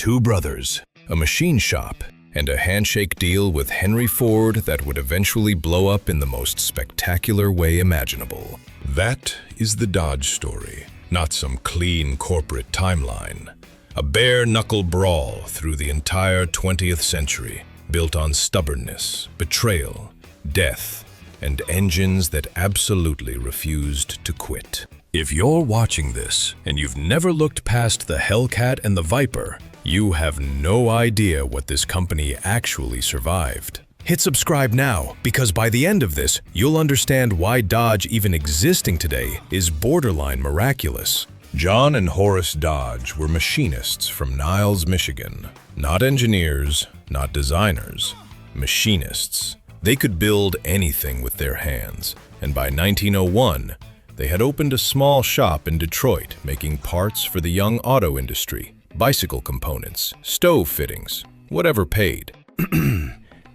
two brothers, a machine shop, and a handshake deal with Henry Ford that would eventually blow up in the most spectacular way imaginable. That is the Dodge story, not some clean corporate timeline. A bare-knuckle brawl through the entire 20th century, built on stubbornness, betrayal, death, and engines that absolutely refused to quit. If you're watching this and you've never looked past the Hellcat and the Viper, you have no idea what this company actually survived. Hit subscribe now, because by the end of this, you'll understand why Dodge even existing today is borderline miraculous. John and Horace Dodge were machinists from Niles, Michigan. Not engineers, not designers, machinists. They could build anything with their hands, and by 1901, they had opened a small shop in Detroit making parts for the young auto industry. Bicycle components, stove fittings, whatever paid.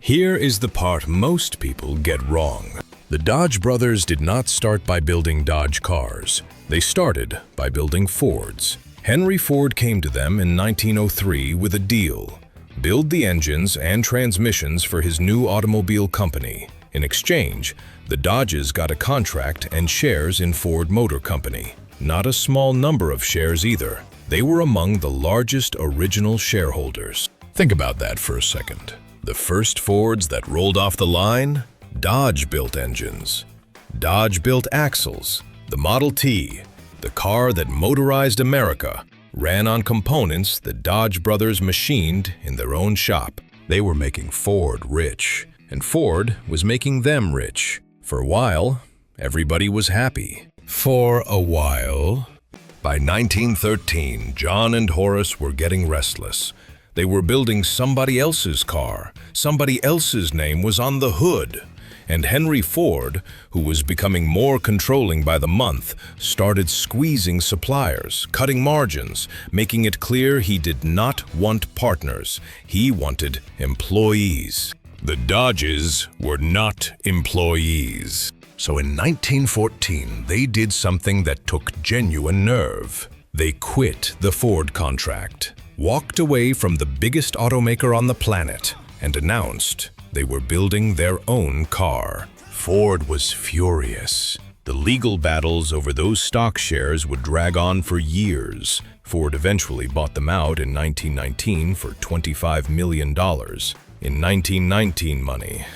Here is the part most people get wrong. The Dodge brothers did not start by building Dodge cars. They started by building Fords. Henry Ford came to them in 1903 with a deal: build the engines and transmissions for his new automobile company. In exchange, the Dodges got a contract and shares in Ford Motor Company. Not a small number of shares either. They were among the largest original shareholders. Think about that for a second. The first Fords that rolled off the line? Dodge built engines. Dodge built axles. The Model T, the car that motorized America, ran on components the Dodge brothers machined in their own shop. They were making Ford rich, and Ford was making them rich. For a while, everybody was happy. For a while. By 1913, John and Horace were getting restless. They were building somebody else's car. Somebody else's name was on the hood. And Henry Ford, who was becoming more controlling by the month, started squeezing suppliers, cutting margins, making it clear he did not want partners. He wanted employees. The Dodges were not employees. So in 1914, they did something that took genuine nerve. They quit the Ford contract, walked away from the biggest automaker on the planet, and announced they were building their own car. Ford was furious. The legal battles over those stock shares would drag on for years. Ford eventually bought them out in 1919 for $25 million. In 1919 money,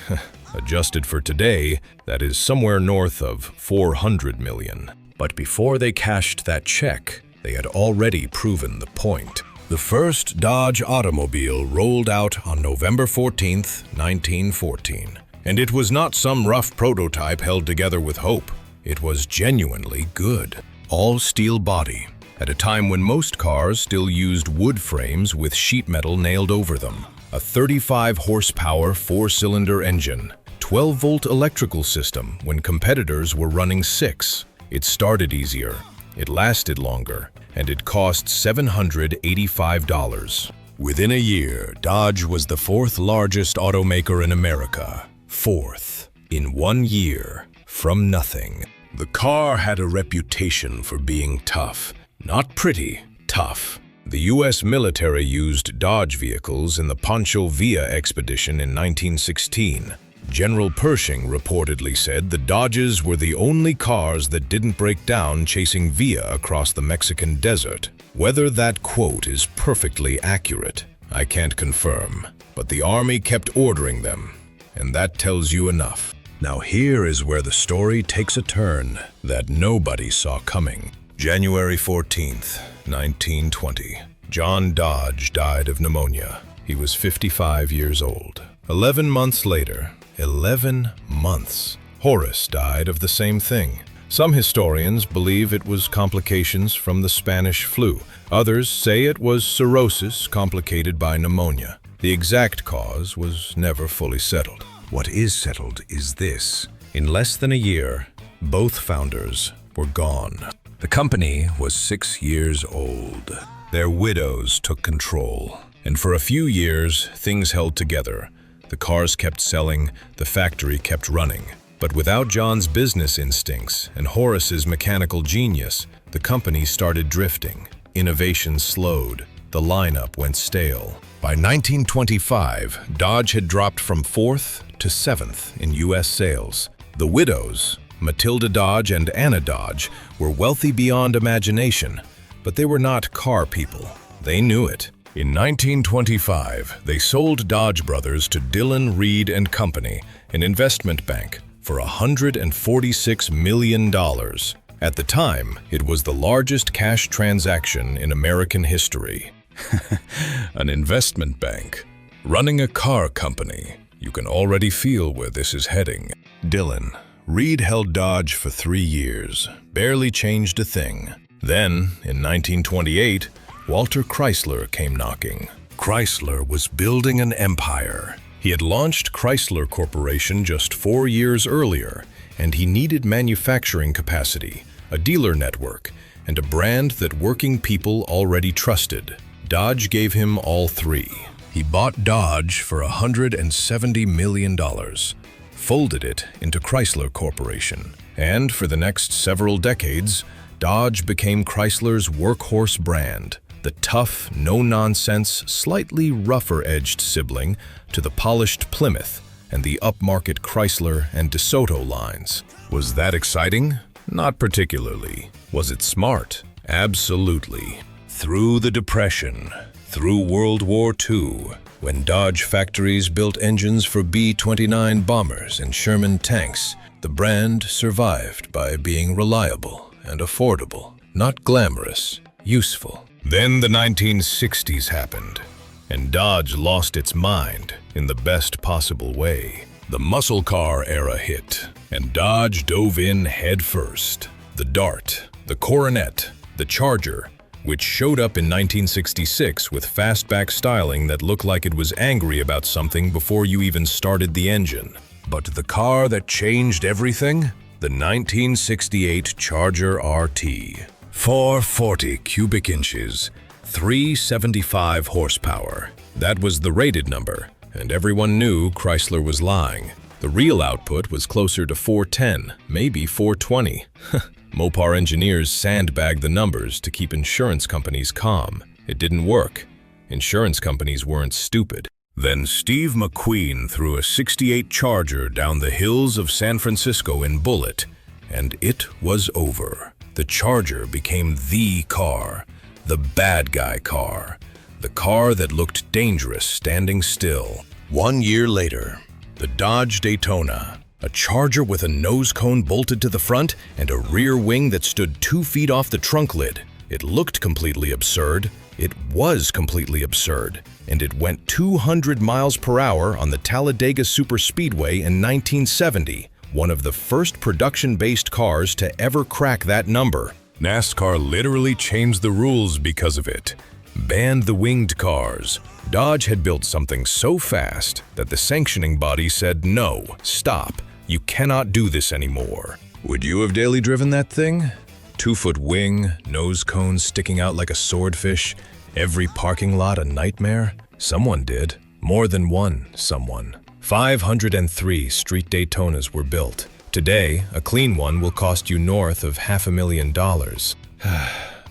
adjusted for today, that is somewhere north of $400 million. But before they cashed that check, they had already proven the point. The first Dodge automobile rolled out on November 14th, 1914. And it was not some rough prototype held together with hope. It was genuinely good. All steel body, at a time when most cars still used wood frames with sheet metal nailed over them. A 35-horsepower four-cylinder engine. 12-volt electrical system when competitors were running 6. It started easier, it lasted longer, and it cost $785. Within a year, Dodge was the 4th largest automaker in America. 4th. In 1 year, from nothing. The car had a reputation for being tough. Not pretty, tough. The U.S. military used Dodge vehicles in the Pancho Villa expedition in 1916. General Pershing reportedly said the Dodges were the only cars that didn't break down chasing Villa across the Mexican desert. Whether that quote is perfectly accurate, I can't confirm, but the Army kept ordering them, and that tells you enough. Now here is where the story takes a turn that nobody saw coming. January 14th, 1920. John Dodge died of pneumonia. He was 55 years old. 11 months later, 11 months, Horace died of the same thing. Some historians believe it was complications from the Spanish flu. Others say it was cirrhosis complicated by pneumonia. The exact cause was never fully settled. What is settled is this. In less than a year, both founders were gone. The company was 6 years old. Their widows took control, and for a few years, things held together. The cars kept selling, the factory kept running. But without John's business instincts and Horace's mechanical genius, the company started drifting. Innovation slowed. the lineup went stale. By 1925, Dodge had dropped from 4th to 7th in U.S. sales. The widows, Matilda Dodge and Anna Dodge, were wealthy beyond imagination, but they were not car people. They knew it. In 1925, they sold Dodge Brothers to Dillon, Reed and Company, an investment bank, for $146 million. At the time, it was the largest cash transaction in American history. An investment bank, running a car company. You can already feel where this is heading. Dillon. Reed held Dodge for 3 years, barely changed a thing. Then, in 1928, Walter Chrysler came knocking. Chrysler was building an empire. He had launched Chrysler Corporation just 4 years earlier, and he needed manufacturing capacity, a dealer network, and a brand that working people already trusted. Dodge gave him all three. He bought Dodge for $170 million, folded it into Chrysler Corporation, and for the next several decades, Dodge became Chrysler's workhorse brand, the tough, no-nonsense, slightly rougher-edged sibling to the polished Plymouth and the upmarket Chrysler and DeSoto lines. Was that exciting? Not particularly. Was it smart? Absolutely. Through the Depression, through World War II, when Dodge factories built engines for B-29 bombers and Sherman tanks, the brand survived by being reliable and affordable, not glamorous, useful. Then the 1960s happened, and Dodge lost its mind in the best possible way. The muscle car era hit, and Dodge dove in head first. The Dart, the Coronet, the Charger, which showed up in 1966 with fastback styling that looked like it was angry about something before you even started the engine. But the car that changed everything? The 1968 Charger RT. 440 cubic inches, 375 horsepower. That was the rated number, and everyone knew Chrysler was lying. The real output was closer to 410, maybe 420. Mopar engineers sandbagged the numbers to keep insurance companies calm. It didn't work. Insurance companies weren't stupid. Then Steve McQueen threw a '68 Charger down the hills of San Francisco in Bullitt, and it was over. The Charger became the car, the bad guy car, the car that looked dangerous standing still. 1 year later, the Dodge Daytona, a Charger with a nose cone bolted to the front and a rear wing that stood 2 feet off the trunk lid. It looked completely absurd. It was completely absurd. And it went 200 miles per hour on the Talladega Superspeedway in 1970, one of the first production-based cars to ever crack that number. NASCAR literally changed the rules because of it. Banned the winged cars. Dodge had built something so fast that the sanctioning body said, no, stop, you cannot do this anymore. Would you have daily driven that thing? 2-foot wing, nose cones sticking out like a swordfish, every parking lot a nightmare? Someone did. More than one someone. 503 street Daytonas were built. Today, a clean one will cost you north of $500,000.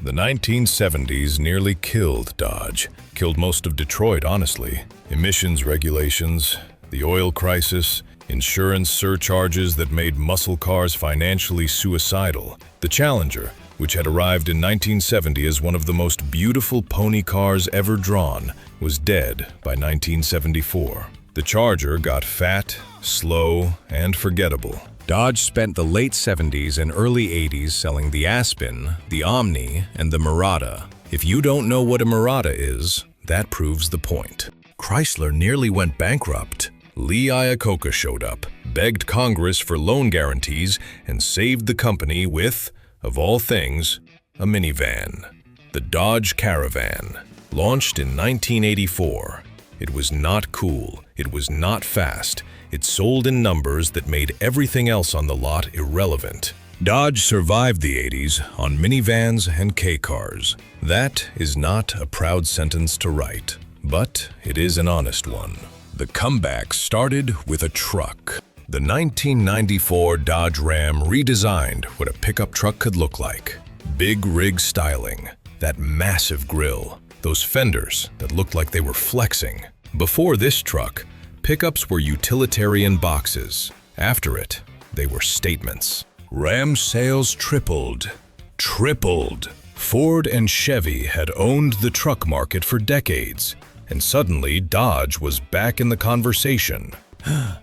The 1970s nearly killed Dodge. Killed most of Detroit, honestly. Emissions regulations, the oil crisis, insurance surcharges that made muscle cars financially suicidal. The Challenger, which had arrived in 1970 as one of the most beautiful pony cars ever drawn, was dead by 1974. The Charger got fat, slow, and forgettable. Dodge spent the late 70s and early 80s selling the Aspen, the Omni, and the Murata. If you don't know what a Murata is, that proves the point. Chrysler nearly went bankrupt. Lee Iacocca showed up, begged Congress for loan guarantees, and saved the company with, of all things, a minivan. The Dodge Caravan. Launched in 1984. It was not cool. It was not fast. It sold in numbers that made everything else on the lot irrelevant. Dodge survived the 80s on minivans and K-cars. That is not a proud sentence to write, but it is an honest one. The comeback started with a truck. The 1994 Dodge Ram redesigned what a pickup truck could look like. Big rig styling, that massive grille, those fenders that looked like they were flexing. Before this truck, pickups were utilitarian boxes. After it, they were statements. Ram sales tripled. Ford and Chevy had owned the truck market for decades, and suddenly Dodge was back in the conversation.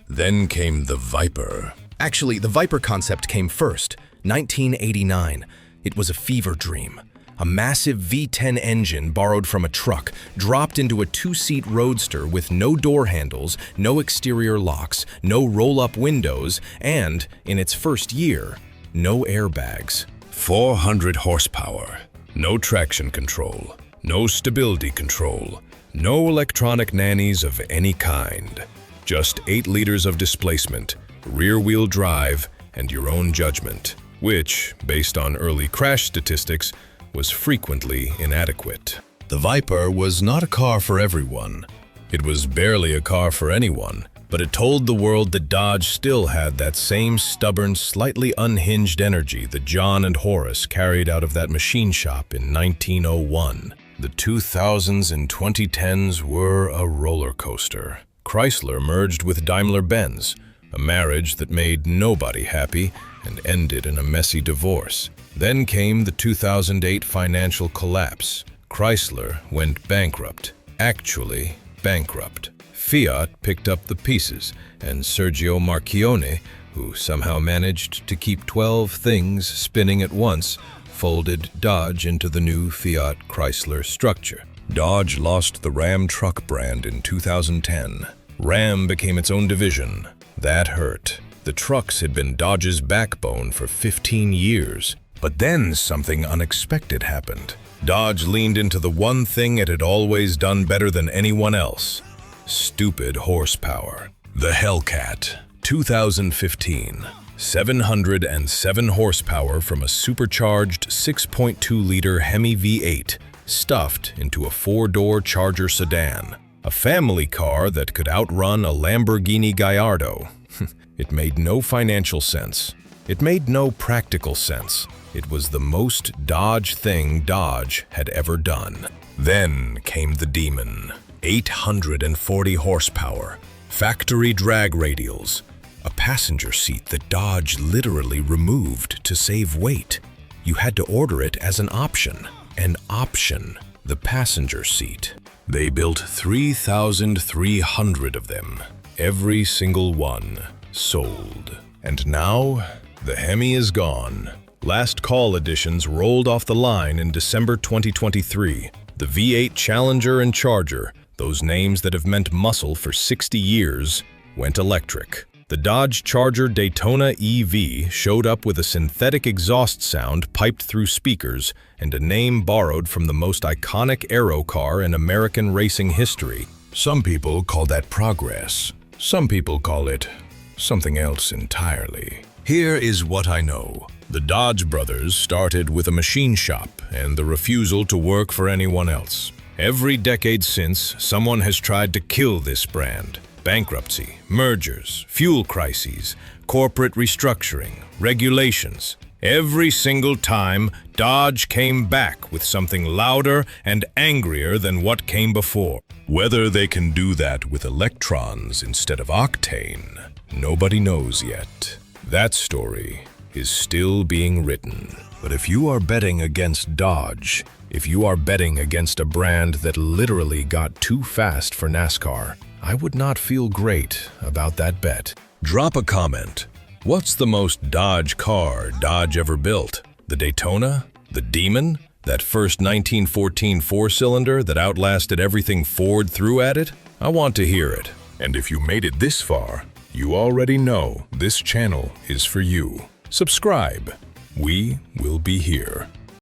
Then came the Viper. Actually, the Viper concept came first, 1989. It was a fever dream. A massive V10 engine borrowed from a truck, dropped into a two-seat roadster with no door handles, no exterior locks, no roll-up windows, and, in its first year, no airbags. 400 horsepower, no traction control, no stability control, no electronic nannies of any kind. Just 8 liters of displacement, rear-wheel drive, and your own judgment, which, based on early crash statistics, was frequently inadequate. The Viper was not a car for everyone. It was barely a car for anyone, but it told the world that Dodge still had that same stubborn, slightly unhinged energy that John and Horace carried out of that machine shop in 1901. The 2000s and 2010s were a roller coaster. Chrysler merged with Daimler-Benz, a marriage that made nobody happy and ended in a messy divorce. Then came the 2008 financial collapse. Chrysler went bankrupt. Actually, bankrupt. Fiat picked up the pieces, and Sergio Marchionne, who somehow managed to keep 12 things spinning at once, folded Dodge into the new Fiat Chrysler structure. Dodge lost the Ram truck brand in 2010. Ram became its own division. That hurt. The trucks had been Dodge's backbone for 15 years. But then something unexpected happened. Dodge leaned into the one thing it had always done better than anyone else: stupid horsepower. The Hellcat, 2015. 707 horsepower from a supercharged 6.2-liter Hemi V8 stuffed into a 4-door Charger sedan. A family car that could outrun a Lamborghini Gallardo. It made no financial sense. It made no practical sense. It was the most Dodge thing Dodge had ever done. Then came the demon. 840 horsepower, factory drag radials, a passenger seat that Dodge literally removed to save weight. You had to order it as an option. An option. The passenger seat. They built 3,300 of them. Every single one sold. And now, the Hemi is gone. Last call editions rolled off the line in December 2023. The V8 Challenger and Charger, those names that have meant muscle for 60 years, went electric. The Dodge Charger Daytona EV showed up with a synthetic exhaust sound piped through speakers and a name borrowed from the most iconic aero car in American racing history. Some people call that progress. Some people call it something else entirely. Here is what I know. The Dodge brothers started with a machine shop and the refusal to work for anyone else. Every decade since, someone has tried to kill this brand. Bankruptcy, mergers, fuel crises, corporate restructuring, regulations. Every single time, Dodge came back with something louder and angrier than what came before. Whether they can do that with electrons instead of octane, nobody knows yet. That story is still being written. But if you are betting against Dodge, if you are betting against a brand that literally got too fast for NASCAR, I would not feel great about that bet. Drop a comment. What's the most Dodge car Dodge ever built? The Daytona? The Demon? That first 1914 four-cylinder that outlasted everything Ford threw at it? I want to hear it. And if you made it this far, you already know this channel is for you. Subscribe. We will be here.